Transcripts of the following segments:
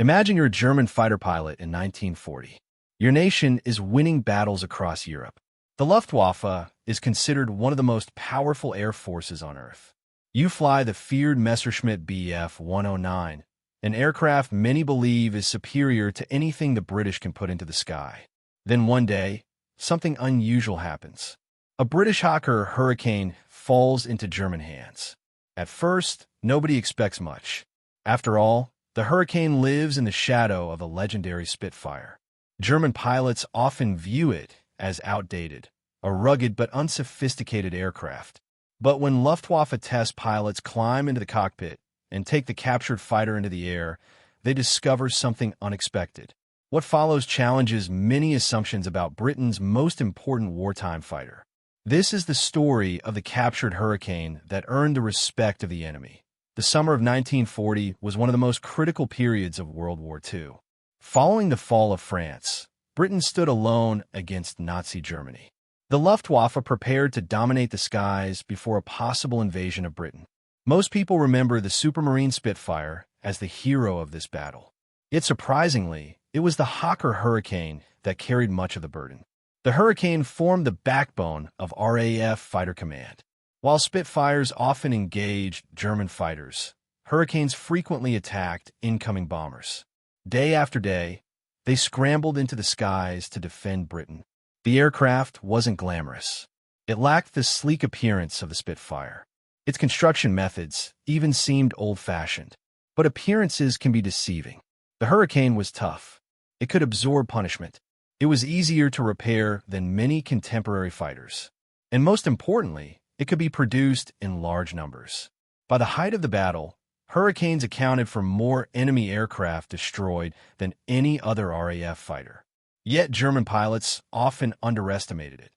Imagine you're a German fighter pilot in 1940. Your nation is winning battles across Europe. The Luftwaffe is considered one of the most powerful air forces on Earth. You fly the feared Messerschmitt Bf 109, an aircraft many believe is superior to anything the British can put into the sky. Then one day, something unusual happens. A British Hawker Hurricane falls into German hands. At first, nobody expects much. After all, the Hurricane lives in the shadow of a legendary Spitfire. German pilots often view it as outdated, a rugged but unsophisticated aircraft. But when Luftwaffe test pilots climb into the cockpit and take the captured fighter into the air, they discover something unexpected. What follows challenges many assumptions about Britain's most important wartime fighter. This is the story of the captured Hurricane that earned the respect of the enemy. The summer of 1940 was one of the most critical periods of World War II. Following the fall of France, Britain stood alone against Nazi Germany. The Luftwaffe prepared to dominate the skies before a possible invasion of Britain. Most people remember the Supermarine Spitfire as the hero of this battle. Yet surprisingly, it was the Hawker Hurricane that carried much of the burden. The Hurricane formed the backbone of RAF Fighter Command. While Spitfires often engaged German fighters, Hurricanes frequently attacked incoming bombers. Day after day, they scrambled into the skies to defend Britain. The aircraft wasn't glamorous. It lacked the sleek appearance of the Spitfire. Its construction methods even seemed old-fashioned. But appearances can be deceiving. The Hurricane was tough. It could absorb punishment. It was easier to repair than many contemporary fighters. And most importantly, it could be produced in large numbers. By the height of the battle, Hurricanes accounted for more enemy aircraft destroyed than any other RAF fighter. Yet German pilots often underestimated it.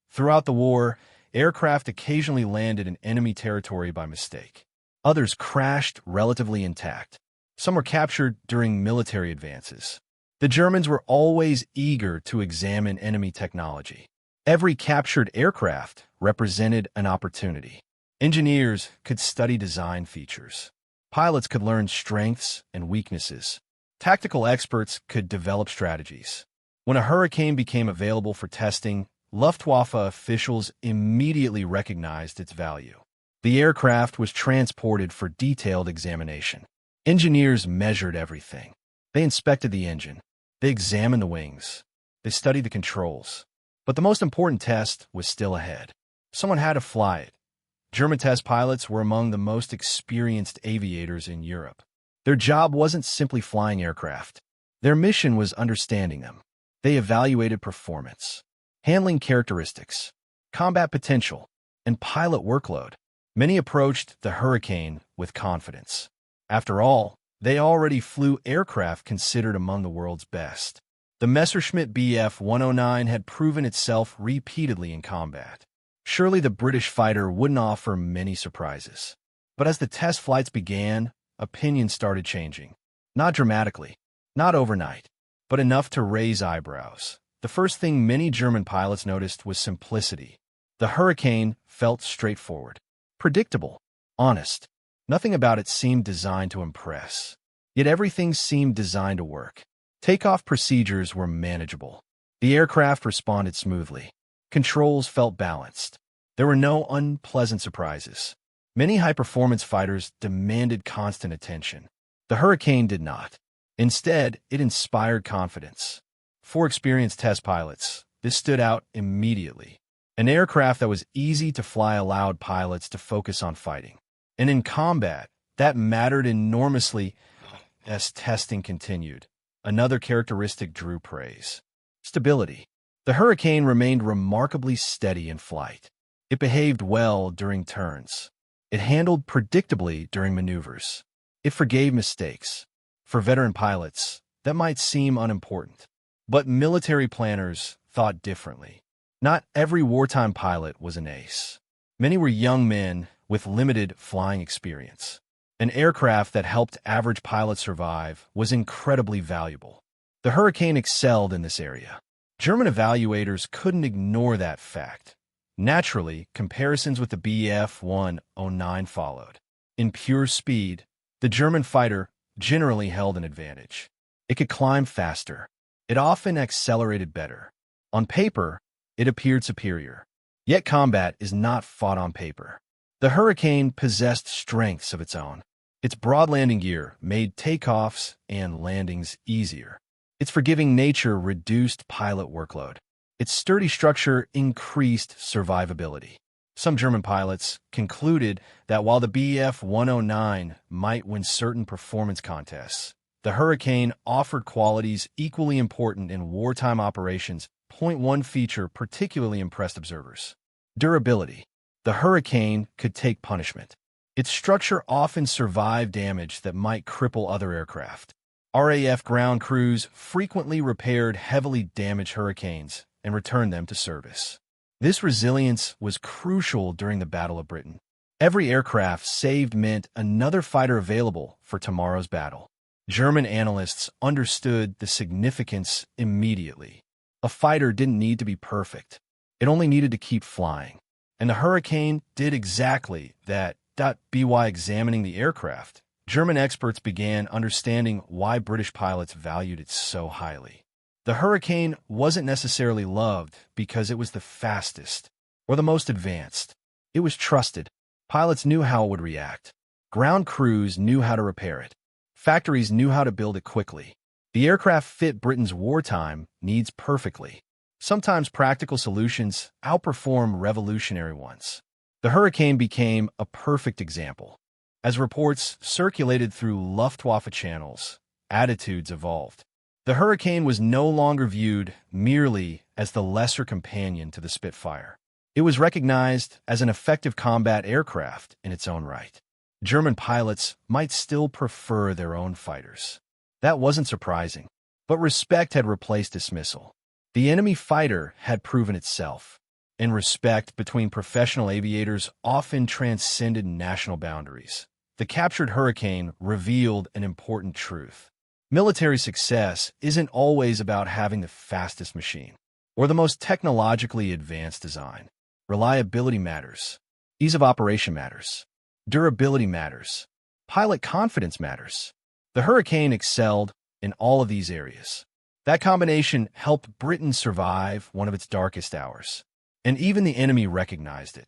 Throughout the war, aircraft occasionally landed in enemy territory by mistake. Others crashed relatively intact. Some were captured during military advances. The Germans were always eager to examine enemy technology. Every captured aircraft represented an opportunity. Engineers could study design features. Pilots could learn strengths and weaknesses. Tactical experts could develop strategies. When a Hurricane became available for testing, Luftwaffe officials immediately recognized its value. The aircraft was transported for detailed examination. Engineers measured everything. They inspected the engine. They examined the wings. They studied the controls. But the most important test was still ahead. Someone had to fly it. German test pilots were among the most experienced aviators in Europe. Their job wasn't simply flying aircraft. Their mission was understanding them. They evaluated performance, handling characteristics, combat potential, and pilot workload. Many approached the Hurricane with confidence. After all, they already flew aircraft considered among the world's best. The Messerschmitt Bf 109 had proven itself repeatedly in combat. Surely the British fighter wouldn't offer many surprises. But as the test flights began, opinions started changing. Not dramatically, not overnight, but enough to raise eyebrows. The first thing many German pilots noticed was simplicity. The Hurricane felt straightforward, predictable, honest. Nothing about it seemed designed to impress. Yet everything seemed designed to work. Takeoff procedures were manageable. The aircraft responded smoothly. Controls felt balanced. There were no unpleasant surprises. Many high-performance fighters demanded constant attention. The Hurricane did not. Instead, it inspired confidence. For experienced test pilots, this stood out immediately. An aircraft that was easy to fly allowed pilots to focus on fighting. And in combat, that mattered enormously as testing continued. Another characteristic drew praise. Stability. The Hurricane remained remarkably steady in flight. It behaved well during turns. It handled predictably during maneuvers. It forgave mistakes. For veteran pilots, that might seem unimportant. But military planners thought differently. Not every wartime pilot was an ace. Many were young men with limited flying experience. An aircraft that helped average pilots survive was incredibly valuable. The Hurricane excelled in this area. German evaluators couldn't ignore that fact. Naturally, comparisons with the Bf 109 followed. In pure speed, the German fighter generally held an advantage. It could climb faster. It often accelerated better. On paper, it appeared superior. Yet combat is not fought on paper. The Hurricane possessed strengths of its own. Its broad landing gear made takeoffs and landings easier. Its forgiving nature reduced pilot workload. Its sturdy structure increased survivability. Some German pilots concluded that while the Bf 109 might win certain performance contests, the Hurricane offered qualities equally important in wartime operations. Point one feature particularly impressed observers: durability. The Hurricane could take punishment. Its structure often survived damage that might cripple other aircraft. RAF ground crews frequently repaired heavily damaged Hurricanes and returned them to service. This resilience was crucial during the Battle of Britain. Every aircraft saved meant another fighter available for tomorrow's battle. German analysts understood the significance immediately. A fighter didn't need to be perfect. It only needed to keep flying. And the Hurricane did exactly that. By examining the aircraft, German experts began understanding why British pilots valued it so highly. The Hurricane wasn't necessarily loved because it was the fastest or the most advanced. It was trusted. Pilots knew how it would react. Ground crews knew how to repair it. Factories knew how to build it quickly. The aircraft fit Britain's wartime needs perfectly. Sometimes practical solutions outperform revolutionary ones. The Hurricane became a perfect example. As reports circulated through Luftwaffe channels, attitudes evolved. The Hurricane was no longer viewed merely as the lesser companion to the Spitfire. It was recognized as an effective combat aircraft in its own right. German pilots might still prefer their own fighters. That wasn't surprising, but respect had replaced dismissal. The enemy fighter had proven itself, and respect between professional aviators often transcended national boundaries. The captured Hurricane revealed an important truth. Military success isn't always about having the fastest machine or the most technologically advanced design. Reliability matters. Ease of operation matters. Durability matters. Pilot confidence matters. The Hurricane excelled in all of these areas. That combination helped Britain survive one of its darkest hours, and even the enemy recognized it.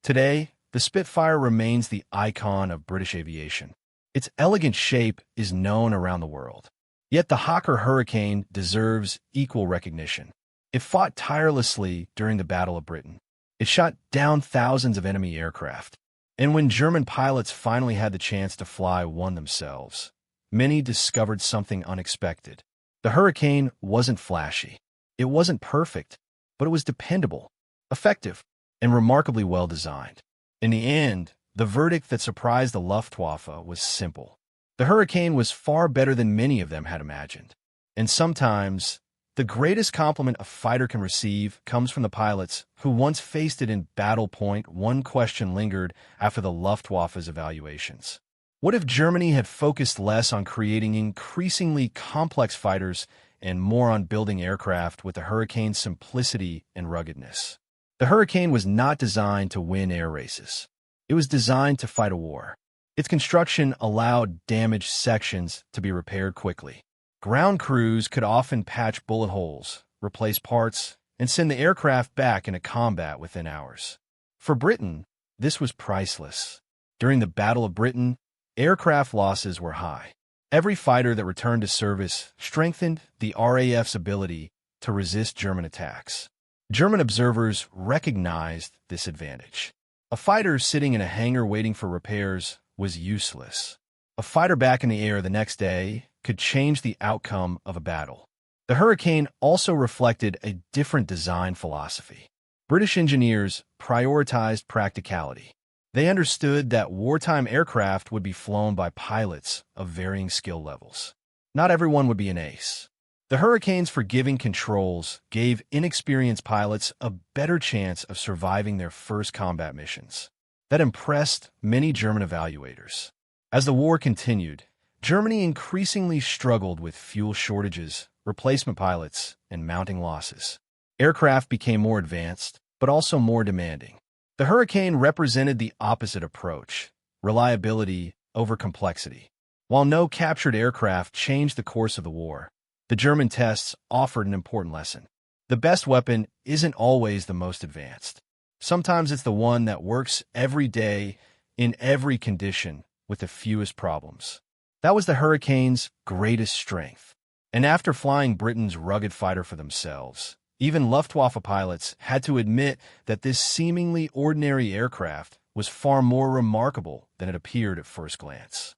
Today, the Spitfire remains the icon of British aviation. Its elegant shape is known around the world. Yet the Hawker Hurricane deserves equal recognition. It fought tirelessly during the Battle of Britain. It shot down thousands of enemy aircraft. And when German pilots finally had the chance to fly one themselves, many discovered something unexpected. The Hurricane wasn't flashy. It wasn't perfect, but it was dependable, effective, and remarkably well designed. In the end, the verdict that surprised the Luftwaffe was simple. The Hurricane was far better than many of them had imagined. And sometimes, the greatest compliment a fighter can receive comes from the pilots who once faced it in battle. Point one question lingered after the Luftwaffe's evaluations. What if Germany had focused less on creating increasingly complex fighters and more on building aircraft with the Hurricane's simplicity and ruggedness? The Hurricane was not designed to win air races. It was designed to fight a war. Its construction allowed damaged sections to be repaired quickly. Ground crews could often patch bullet holes, replace parts, and send the aircraft back into combat within hours. For Britain, this was priceless. During the Battle of Britain, aircraft losses were high. Every fighter that returned to service strengthened the RAF's ability to resist German attacks. German observers recognized this advantage. A fighter sitting in a hangar waiting for repairs was useless. A fighter back in the air the next day could change the outcome of a battle. The Hurricane also reflected a different design philosophy. British engineers prioritized practicality. They understood that wartime aircraft would be flown by pilots of varying skill levels. Not everyone would be an ace. The Hurricane's forgiving controls gave inexperienced pilots a better chance of surviving their first combat missions. That impressed many German evaluators. As the war continued, Germany increasingly struggled with fuel shortages, replacement pilots, and mounting losses. Aircraft became more advanced, but also more demanding. The Hurricane represented the opposite approach: reliability over complexity. While no captured aircraft changed the course of the war, the German tests offered an important lesson. The best weapon isn't always the most advanced. Sometimes it's the one that works every day, in every condition, with the fewest problems. That was the Hurricane's greatest strength. And after flying Britain's rugged fighter for themselves, even Luftwaffe pilots had to admit that this seemingly ordinary aircraft was far more remarkable than it appeared at first glance.